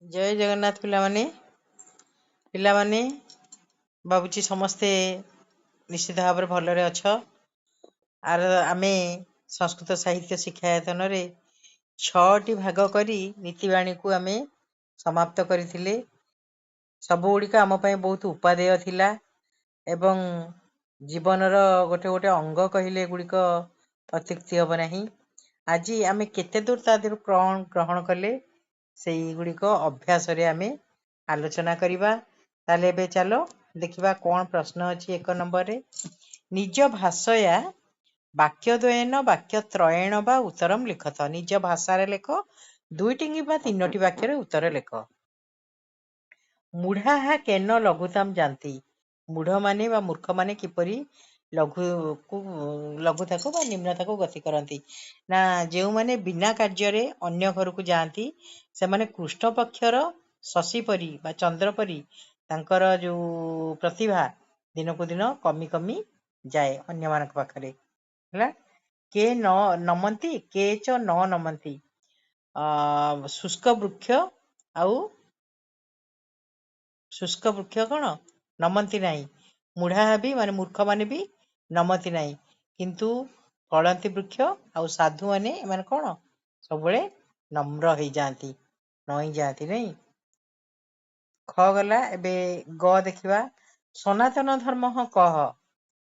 जय जगन्नाथ पिलामाने भावुची समस्ते निश्चित भाव भलरे अछ आर आमे संस्कृत साहित्य शिक्षायतन रे 6टी भाग करी नीतिवाणी को आमे समाप्त करथिले। सब गुड़िक आम बहुत उपादेय थिला एवं जीवन रो गोटे गोटे अंग कहिले गुड़िक अत्युक्ति हम नहीं। आज आमे केते दूर तादेर ग्रहण कले सेई गुड़िक अभ्यास रे आमे आलोचना करिबा। ताले एबे चलो देखिबा कौन प्रश्न अछि। 1 नंबर रे निज भाषया वाक्यद्वयेन वाक्यत्रयेण बा उत्तरम लिखत। निज भाषा रे लेख 2टी बा 3टी वाक्य रे उत्तर लेख। मूढ़ा केन लघुताम जानती। मूढ़ माने बा मूर्ख माने किपरि लघुता को बा निम्नता को गति करती ना जो माने बिना कार्य रे अन्य घर को जाती से माने कृष्ण पक्षर शशि परी बा चंद्र परी तांकर जो प्रतिभा दिन को दिन कमी कमी जाए अन्य मानक पाखरे हला। के न नमंती के च न नमंती शुष्क वृक्ष आउ शुष्क वृक्ष कौन नमंती नहीं। मूढ़ा भी माने मूर्ख माने भी नमती नहीं किंतु फलंती वृक्ष आउ साधु माने माने कौन सब बड़े नम्र हो जाती नई जाती नहीं। ख गला एबे ग देखिबा सनातन धर्म कह।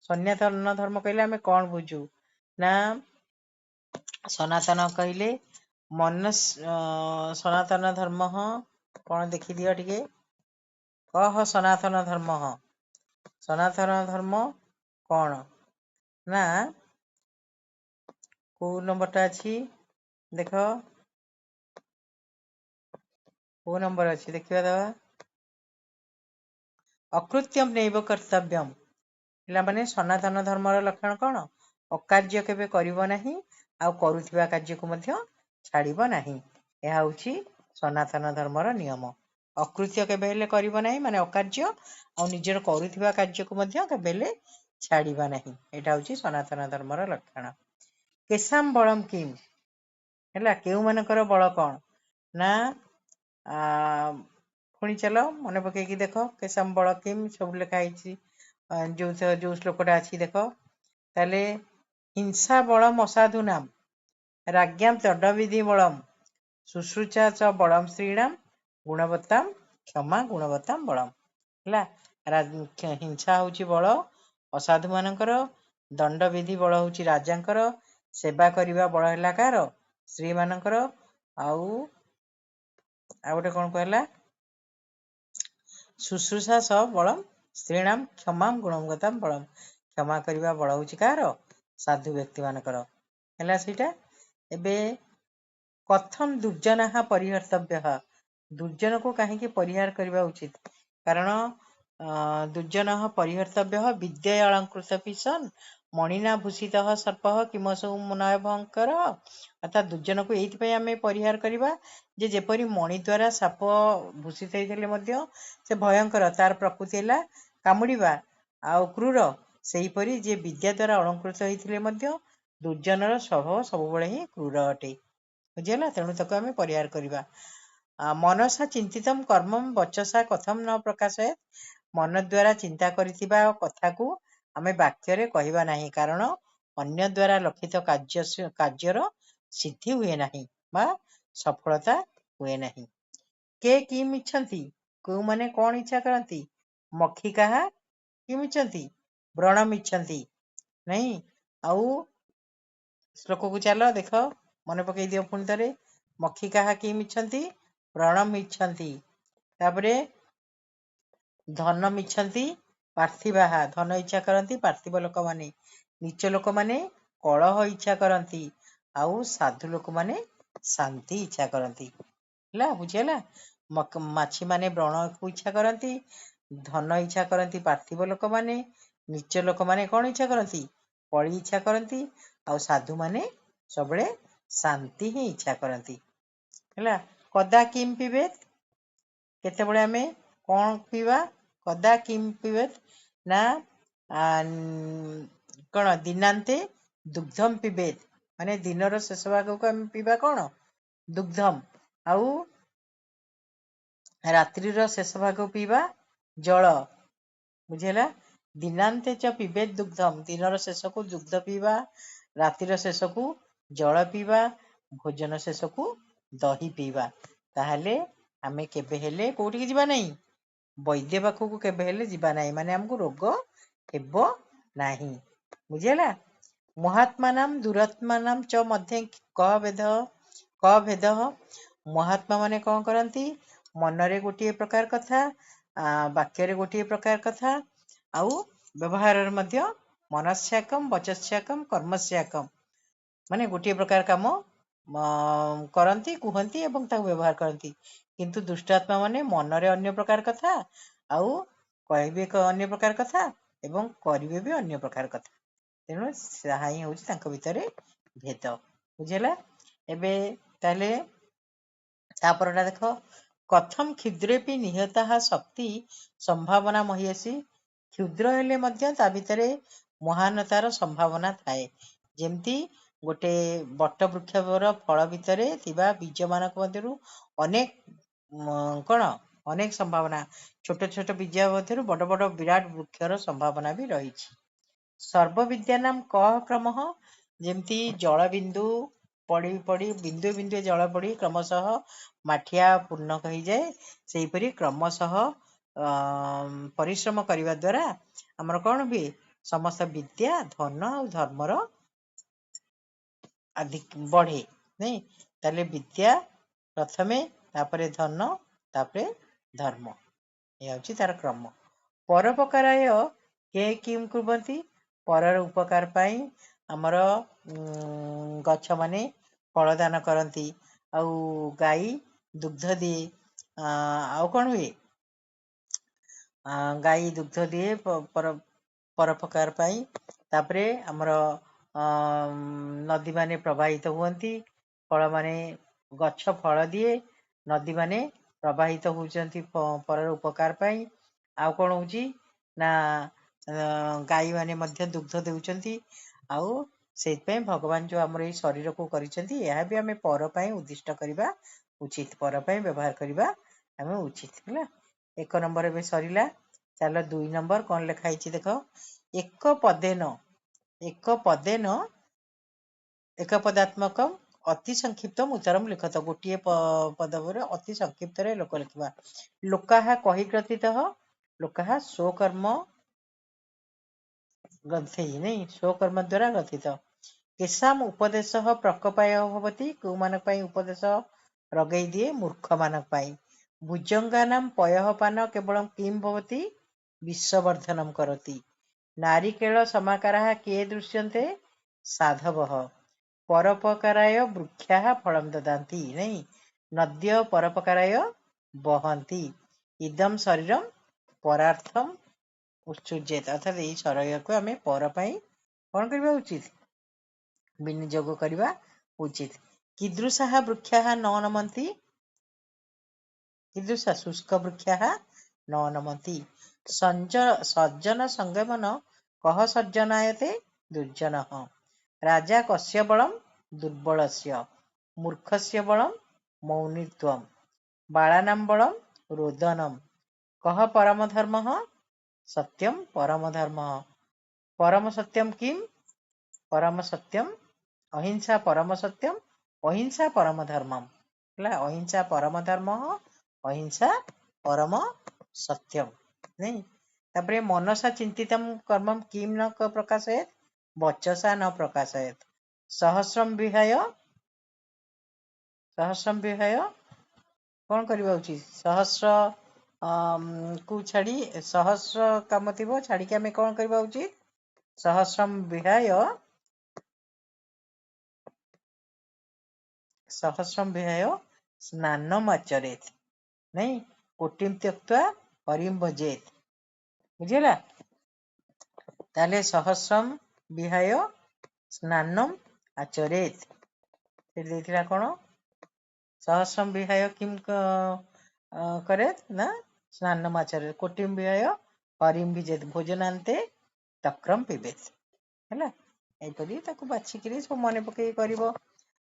सनातन धर्म कहले आमे कौन बुझू ना सनातन कहले सनातन धर्म कौन देखि दियो टिके कह। सनातन धर्म कौन ना को नंबरटा अछि देख को नंबर अछि देखिबा दवा अकृत्यम नैव कर्तव्यम माने सनातन धर्मर लक्षण कौन अकार्य केबे करिवो नहीं आ करुथिबा कार्य को मध्य छाड़िबो नहीं। यह होची सनातन धर्मर नियम। अकृत्य केबे हेले करिवो नहीं माने अकार्य आ निजर करुथिबा कार्य को मध्य केबे हेले छाड़िबा नहीं। एटा होची सनातन धर्मर लक्षण। केसाम बलम किम हैला केउ मानकर बल कौन ना पुणी चलो मन पकईकी देख केसाम बल किम सब लिखाई जो श्लोकटा अच्छी देख ताले हिंसा बलम असाधु नाम राज्ञाम तडविधि बलम शुश्रूषा च बलम श्रीणाम गुणवत्ताम क्षमा गुणवत्ताम बलम है। हिंसा होची बल असाधु मानकर दंड विधि बल होची राजांकर सेवा करिबा बल हैला कार श्री मानकर आउ गोटे कौन कहला शुश्रूषा स बलम स्त्रीणाम क्षमा गुणवत्ताम बलम क्षमा करिबा बल होची कार साधु व्यक्ति मानकर हैला सेटा। एबे कथम दुर्जनाः परिहर्तव्यः दुर्जन को कहीं परिहार करवा उचित कारण दुर्जनः परिहर्तव्यः विद्या अलंकृत पिसन मणिना भूषित सर्प किमसौ मुनय भयंकर अर्थात दुर्जन को ये आम परिहार करवा जे जेपरी मणि द्वारा साप भूषित होते से भयंकर तार प्रकृति है कामुड़ा आ क्रूर सेहीपरि जे विद्या द्वारा अलंकृत होते दुर्जनर स्वभाव सब ही क्रूर अटे बुझीगला। तेणु ताको आम परिहार करवा। मनसा चिंतित कर्म वचसा कथम न प्रकाशयत मन द्वारा चिंता करिथिबा कथा को आमे वाक्य रे कहवा नहीं कारण अन्य द्वारा लक्षित कार्यर सिद्धि हुए नहीं बा सफलता हुए नहीं। के किम इच्छन्ति को माने कौन इच्छा करती मक्षिका किम इच्छन्ति व्रणम इच्छन्ति नहीं। आउ श्लोक को चलो देख मन पकई दियो पुणी थे मक्षिका किम इच्छन्ति व्रणम इच्छन्ति तापरे धनम इच्छन्ति पार्थिवा धन इच्छा करती पार्थिव लोक माने नीच लोक माने कलह इच्छा करती आउ साधु लोक माने शांति इच्छा करती बुझीगला। माछी माने व्रण को इच्छा करती धन इच्छा करती पार्थिव लोक माने नीच लोक माने कौन इच्छा करती कली इच्छा करती आउ साधु माने सब शांति ही इच्छा करती है। कदा किम पिबेत केते बड़े आमे कौन पीवा कदा किम पिबेत ना कौन दिनांते दुग्धम पिबेत माने दिनर शेष भाग को आम पीवा कौन दुग्धम आउ ରାତ୍ରିର ଶେଷ ଭାଗ ପିଇବା ଜଳ, ବୁଝିହେଲା। ଦିନାନ୍ତେ ଚ ପିବେତ୍ ଦୁଗ୍ଧମ୍, ଦିନର ଶେଷକୁ ଦୁଗ୍ଧ ପିଇବା, ରାତିର ଶେଷକୁ ଜଳ ପିଇବା, ଭୋଜନ ଶେଷକୁ ଦହି ପିଇବା। ତାହେଲେ ଆମେ କେବେ ହେଲେ କୋଉଠିକି ଯିବା ନାହିଁ, ବୈଦ୍ୟ ପାଖକୁ କେବେ ହେଲେ ଯିବା ନାହିଁ, ମାନେ ଆମକୁ ରୋଗ ହେବ ନାହିଁ, ବୁଝିହେଲା। ମହାତ୍ମାନାମ୍ ଦୁରାତ୍ମାନାମ୍ ଚ ମଧ୍ୟ କ ଭେଦଃ, ମହାତ୍ମା ମାନେ କଣ କରନ୍ତି, ମନରେ ଗୋଟିଏ ପ୍ରକାର କଥା, ବାକ୍ୟରେ ଗୋଟିଏ ପ୍ରକାର କଥା, ଆଉ ବ୍ୟବହାରରେ ମଧ୍ୟ ମନସ୍ୟାକମ୍ ବଚସ୍ୟାକମ୍ କର୍ମସ୍ୟାକମ୍, ମାନେ ଗୋଟିଏ ପ୍ରକାର କାମ କରନ୍ତି, କୁହନ୍ତି ଏବଂ ତାକୁ ବ୍ୟବହାର କରନ୍ତି। କିନ୍ତୁ ଦୁଷ୍ଟାତ୍ମା ମାନେ ମନରେ ଅନ୍ୟ ପ୍ରକାର କଥା, ଆଉ କହିବେ ଅନ୍ୟ ପ୍ରକାର କଥା ଏବଂ କରିବେ ବି ଅନ୍ୟ ପ୍ରକାର କଥା। ତେଣୁ ତାହା ହିଁ ହଉଛି ତାଙ୍କ ଭିତରେ ଭେଦ, ବୁଝିହେଲା। ଏବେ ତାହେଲେ ତାପରଟା ଦେଖ, କଥମ କ୍ଷୁଦ୍ରେପି ନିହତାଃ ଶକ୍ତି ସମ୍ଭାବନା ମହିୟସୀ, କ୍ଷୁଦ୍ର ହେଲେ ମଧ୍ୟ ତା ଭିତରେ ମହାନତାର ସମ୍ଭାବନା ଥାଏ। ଯେମିତି ଗୋଟେ ବଟ ବୃକ୍ଷର ଫଳ ଭିତରେ ଥିବା ବୀଜ ମାନଙ୍କ ମଧ୍ୟରୁ ଅନେକ କଣ ଅନେକ ସମ୍ଭାବନା, ଛୋଟ ଛୋଟ ବୀଜ ମଧ୍ୟରୁ ବଡ ବଡ ବିରାଟ ବୃକ୍ଷର ସମ୍ଭାବନା ବି ରହିଛି। ସର୍ବବିଦ୍ୟା ନାମ କଃ କ୍ରମଃ, ଯେମିତି ଜଳ ବିନ୍ଦୁ ପଡ଼ି ପଡ଼ି ବିନ୍ଦୁ ବିନ୍ଦୁ ଜଳ ପଡ଼ି କ୍ରମଶଃ ମାଠିଆ ପୂର୍ଣ୍ଣ ହେଇଯାଏ, ସେହିପରି କ୍ରମଶଃ ପରିଶ୍ରମ କରିବା ଦ୍ୱାରା ଆମର କଣ ହୁଏ, ସମସ୍ତ ବିଦ୍ୟା ଧନ ଆଉ ଧର୍ମର ବଢେ, ନାଇଁ। ତାହେଲେ ବିଦ୍ୟା ପ୍ରଥମେ, ତାପରେ ଧନ, ତାପରେ ଧର୍ମ, ଏ ହଉଛି ତାର କ୍ରମ। ପରୋପକାରାୟ କେ କିମ୍ କୁର୍ବନ୍ତି, ପରର ଉପକାର ପାଇଁ ଆମର ଗଛ ମାନେ ଫଳ ଦାନ କରନ୍ତି, ଆଉ ଗାଈ ଦୁଗ୍ଧ ଦିଏ, ଆଉ କଣ ହୁଏ, ଗାଈ ଦୁଗ୍ଧ ଦିଏ ପରୋପକାର ପାଇଁ। ତାପରେ ଆମର ନଦୀ ମାନେ ପ୍ରବାହିତ ହୁଅନ୍ତି, ଫଳ ମାନେ ଗଛ ଫଳ ଦିଏ, ନଦୀ ମାନେ ପ୍ରବାହିତ ହଉଛନ୍ତି ପରର ଉପକାର ପାଇଁ। ଆଉ କଣ ହଉଛି ନା ଗାଈ ମାନେ ମଧ୍ୟ ଦୁଗ୍ଧ ଦେଉଛନ୍ତି, ଆଉ ସେଇଥିପାଇଁ ଭଗବାନ ଯୋଉ ଆମର ଏଇ ଶରୀରକୁ କରିଛନ୍ତି, ଏହା ବି ଆମେ ପର ପାଇଁ ଉଦ୍ଦିଷ୍ଟ କରିବା ଉଚିତ, ପର ପାଇଁ ବ୍ୟବହାର କରିବା ଆମେ ଉଚିତ, ହେଲା। 1 ନମ୍ବର ଏବେ ସରିଲା, ଚାଲ 2 ନମ୍ବର କଣ ଲେଖା ହେଇଛି ଦେଖ, ଏକ ପଦେନ ଏକ ପଦାତ୍ମକ ଅତି ସଂକ୍ଷିପ୍ତ ଉତ୍ତରମ୍ ଲିଖତ, ଗୋଟିଏ ପଦରେ ଅତି ସଂକ୍ଷିପ୍ତରେ ଲୋକ ଲେଖିବା। ଲୋକାଃ କହି ଗ୍ରଥିତଃ, ଲୋକାଃ ସ୍ୱକର୍ମ ଗ୍ରନ୍ଥେଇ, ନାଇଁ, ସ୍ୱକର୍ମ ଦ୍ୱାରା ଗ୍ରଥିତ। କେଶାମ ଉପଦେଶ ପ୍ରକୋପାୟ ଭବତି, କୋଉମାନଙ୍କ ପାଇଁ ଉପଦେଶ ରଗେଇ ଦିଏ, ମୂର୍ଖ ମାନଙ୍କ ପାଇଁ। ଭୁଜଙ୍ଗାନାମ ପୟଃପାନ କେବଳ କିମ୍ ଭବତି, ବିଶ୍ୱବର୍ଦ୍ଧନମ୍ କରତି। ନାରିକେଳ ସମାକାରାଃ କିଏ ଦୃଶ୍ୟନ୍ତେ, ସାଧବଃ। ପରୋପକାରାୟ ବୃକ୍ଷାଃ ଫଳମ୍ ଦଦାନ୍ତି, ନାଇଁ, ନଦ୍ୟ ପରୋପକାରାୟ ବହନ୍ତି। ଇଦମ୍ ଶରୀରମ୍ ପରାର୍ଥମ୍ ଉତ୍ସୃଜ୍ୟେତ୍, ଅର୍ଥାତ୍ ଏଇ ଶରୀରକୁ ଆମେ ପର ପାଇଁ କଣ କରିବା ଉଚିତ, ବିନିଯୋଗ କରିବା ଉଚିତ। କୀଦୃଶାଃ ବୃକ୍ଷାଃ ନ ନମନ୍ତି, କୀଦୃଶା ଶୁଷ୍କ ବୃକ୍ଷାଃ ନ ନମନ୍ତି। ସଜ୍ଜନ ସଂଗମନ କହ ସଜ୍ଜନାୟତେ ଦୁର୍ଜନଃ। ରାଜା କସ୍ୟ ବଳମ୍ ଦୁର୍ବଳସ୍ୟ, ମୂର୍ଖସ୍ୟ ବଳମ୍ ମୌନିତ୍ୱମ୍, ବାଳାନାଂ ବଳମ୍ ରୋଦନମ୍। କହ ପରମ ଧର୍ମଃ, ସତ୍ୟମ୍ ପରମ ଧର୍ମଃ। ପରମ ସତ୍ୟମ୍ କିମ୍, ପରମ ସତ୍ୟମ୍ ଅହିଂସା ପରମ ସତ୍ୟମ୍, ଅହିଂସା ପରମ ଧର୍ମମ୍, ହେଲା। ଅହିଂସା ପରମ ଧର୍ମଃ, ଅହିଂସା ପରମ ସତ୍ୟମ୍, ନାଇଁ। ତାପରେ ମନସା ଚିନ୍ତିତମ୍ କର୍ମମ୍ କିମ୍ ନ ପ୍ରକାଶୟେତ୍, ବଚସା ନ ପ୍ରକାଶୟେତ୍। ସହସ୍ରମ୍ ବିହାୟ କଣ କରିବା ଉଚିତ, ସହସ୍ର କୁ ଛାଡି, ସହସ୍ର କାମ ଥିବ ଛାଡିକି ଆମେ କଣ କରିବା ଉଚିତ, ସହସ୍ରମ୍ ବିହାୟ ସ୍ନାନମ୍ ଆଚରେତ୍, ନାଇଁ, କୋଟିମ୍ ତ୍ୟକ୍ତ୍ୱା ହରିମ୍ ଭଜେତ୍, ବୁଝିହେଲା। ତାହେଲେ ସହସ୍ରମ୍ ବିହାୟ ସ୍ନାନମ୍ ଆଚରେତ୍, ସେଠି ଦେଇଥିଲା କଣ, ସହସ୍ରମ୍ ବିହାୟ କିମ୍ କରେତ୍ ନା ସ୍ନାନମ୍ ଆଚରେତ୍, କୋଟିମ୍ ବିହାୟ ହରିମ୍ ଭିଜେତ୍, ଭୋଜନାନ୍ତେ ତକ୍ରମ୍ ପିବେତ୍, ହେଲା। ଏଇପରି ତାକୁ ବାଛିକିରି ସବୁ ମନେ ପକେଇକି କରିବ।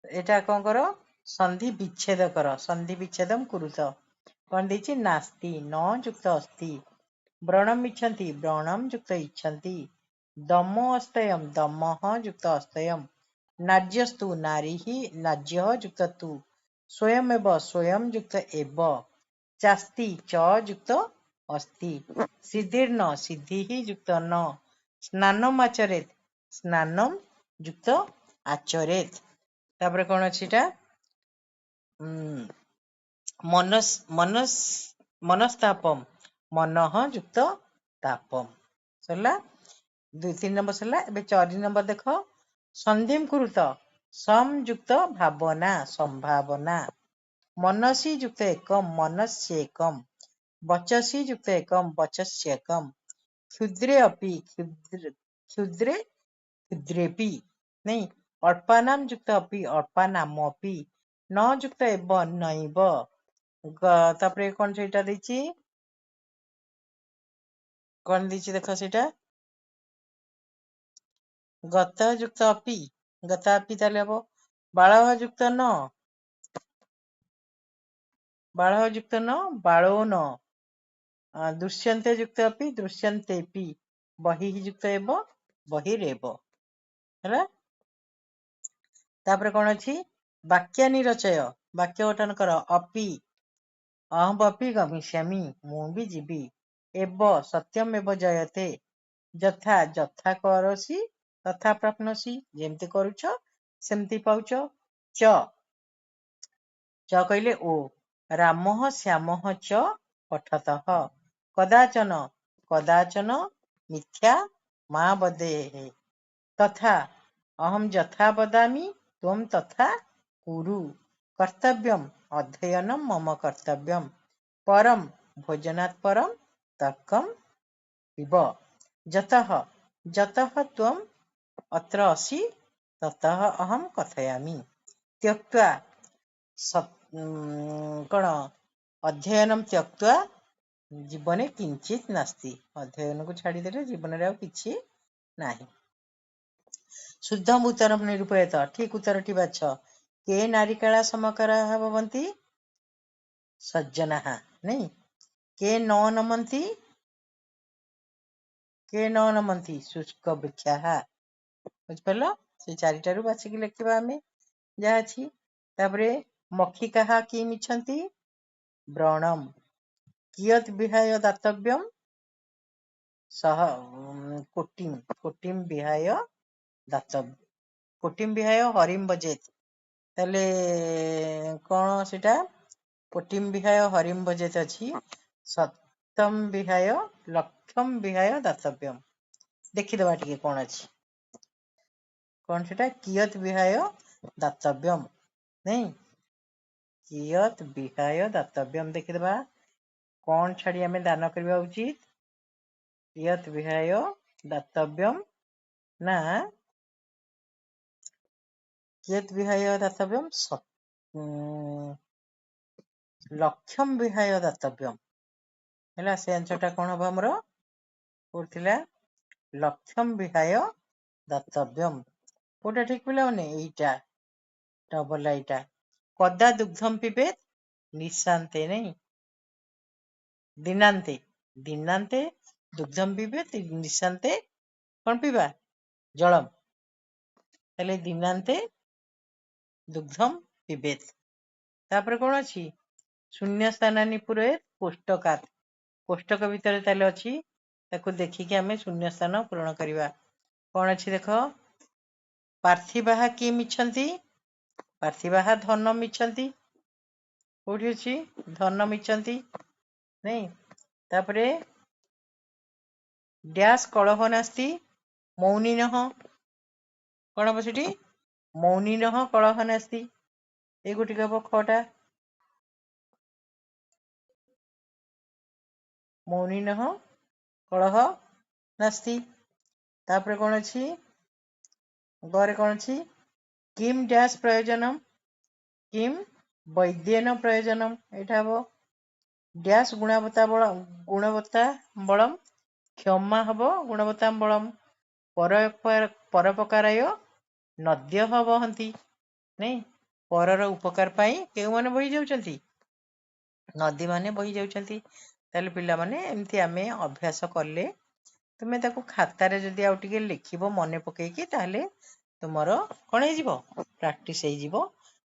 ଏଇଟା କଣ କର, ସନ୍ଧି ବିଚ୍ଛେଦ କର, ସନ୍ଧି ବିଚ୍ଛେଦମ୍ କୁରୁତ। कौन देछि नास्ति न युक्त अस्ति व्रणम इच्छन्ति व्रणम युक्त इच्छन्ति दमो अस्तयम दमः युक्त अस्तयम नार्यस्तु नारीः नार्यः युक्त तु स्वयमेव स्वयं युक्त एव चास्ति च युक्त अस्ति सिद्धिर्न सिद्धिः युक्त न स्नानम आचरेत स्नानम युक्त आचरेत तापर कौन अछि एटा मनस मनस मनस्तापम मनः युक्त तापम सरला 2-3 नंबर सरला एबे 4 नंबर देख संधिम कुरुत संयुक्त भावना संभावना मनसी युक्त एकम मनस्येकम वचसी युक्त एकम वचस्येकम क्षुद्रे अपि क्षुद्रे क्षुद्रेपि नहीं अल्पानाम युक्त अपि अल्पानामपि न युक्त एव नैव तापरे कौन सेटा देछि कौन देछि देखो सेटा गत युक्त अपि गतापि ताले हबो बाळः युक्त न बाळः युक्त न बाळो न दृश्यन्ते युक्त अपि दृश्यन्तेपि बहिः युक्त एव बहिरेव ହେଲା तापर कौन अछि वाक्यानि रचय वाक्य गठन कर अपि अहमपि गमिष्यामि मु भी जीवी एव सत्यम एव जयते यथा यथा करोसि तथा प्राप्नोसि जेमति करूछ सेमति पाउछ च च कहले ओ रामः श्यामः च पठतः कदाचन कदाचन मिथ्या मा वदेः तथा अहम यथा वदामि त्वं तथा कुरु कर्तव्यम अध्ययनम मम कर्तव्यम परम भोजनात् परम तर्कम पिब जतः जतः त्वं अत्र असि ततः अहम कथयामि त्यक्त्वा कण अध्ययनम त्यक्त्वा जीवने किंचित नास्ति अध्ययन को छाड़ी देले जीवन रे किछि नाही शुद्धम उत्तरम निरूपयत ठीक उत्तरटी बाछ के नारिकेला समकराः भवन्ति सज्जनाः नहीं के न नमन्ति के न नमन्ति शुष्क वृक्षाः बुझिपारल से चारिटारू बाछिकी लेखिबा आमे जा अछि तापरे मक्षिकाः किम इच्छन्ति व्रणम कियत् विहाय दातव्यम सह कोटिम कोटिम विहाय दातव्य कोटिम विहाय हरिम बजेत ताले कौन सेटा कोटिम विहाय हरिम बजेत अछि सप्तम विहाय लक्षम विहाय दातव्यम देखिदबा टिके कौन अछि कौन सेटा कियत विहाय दातव्यम नहीं कियत विहाय दातव्यम देखिदबा कौन छाड़ी हमें दान करबा उचित कियत विहाय दातव्यम ना कियत विहाय दातव्यम लक्षम विहाय दातव्यम हैला से आंसरटा कौन हबो हमरो कोथिला लक्षम विहाय दातव्यम कोटा ठीक पिलाउने एटा डबल एटा कदा दुग्धम पिबेत निशांते नहीं दिनांते दिनांते दुग्धम पिबेत निशांते कौन पिबा जलम ताले दिनांते दुग्धम पिबेत तापर कौन अछि शून्य स्थानानि पुरेत कोष्टकात कोष्टक भितर ताले अछि ताको देखिके हमें शून्य स्थान पूर्ण करिवा कौन अछि देखो पार्थिवाः किम इच्छन्ति पार्थिवाः धनम इच्छन्ति कोठी अछि धनम इच्छन्ति नहीं तापरे डैश कलह नास्ति मौनिनः कौन हबो सेठी मौनिनः कलह नास्ति ए गुटिक हबो खटा मौनिनः कलह नास्ति तापरे कौन अछि गरे कौन अछि किम डैश प्रयोजनम किम वैद्येन प्रयोजनम एटा हबो डैश गुणवत्ता बलम क्षमा हबो गुणवत्ता बलम परोपकाराय नद्यः वहन्ति नहीं परर उपकार पाई केउ माने बहि जाउचंती ନଦୀ ମାନେ ବହି ଯାଉଛନ୍ତି। ତାହେଲେ ପିଲାମାନେ ଏମିତି ଆମେ ଅଭ୍ୟାସ କଲେ ତୁମେ ତାକୁ ଖାତାରେ ଯଦି ଆଉ ଟିକେ ଲେଖିବ ମନେ ପକେଇକି ତାହେଲେ ତୁମର କ'ଣ ହେଇଯିବ ପ୍ରାକ୍ଟିସ୍ ହେଇଯିବ।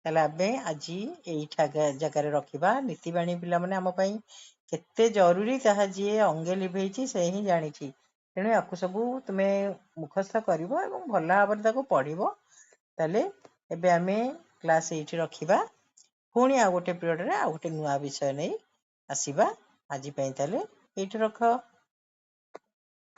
ତାହେଲେ ଆମେ ଆଜି ଏଇଠା ଜାଗାରେ ରଖିବା। ନୀତିବାଣୀ ପିଲାମାନେ ଆମ ପାଇଁ କେତେ ଜରୁରୀ ତାହା ଯିଏ ଅଙ୍ଗେ ଲିଭେଇଛି ସେ ହିଁ ଜାଣିଛି। ତେଣୁ ୟାକୁ ସବୁ ତୁମେ ମୁଖସ୍ଥ କରିବ ଏବଂ ଭଲ ଭାବରେ ତାକୁ ପଢ଼ିବ। ତାହେଲେ ଏବେ ଆମେ କ୍ଲାସ୍ ଏଇଠି ରଖିବା। ପୁଣି ଆଉ ଗୋଟେ ପିରିୟଡ଼ରେ ଆଉ ଗୋଟେ ନୂଆ ବିଷୟ ନେଇ ଆସିବା। ଆଜି ପାଇଁ ତାହେଲେ ଏଇଠି ରଖ।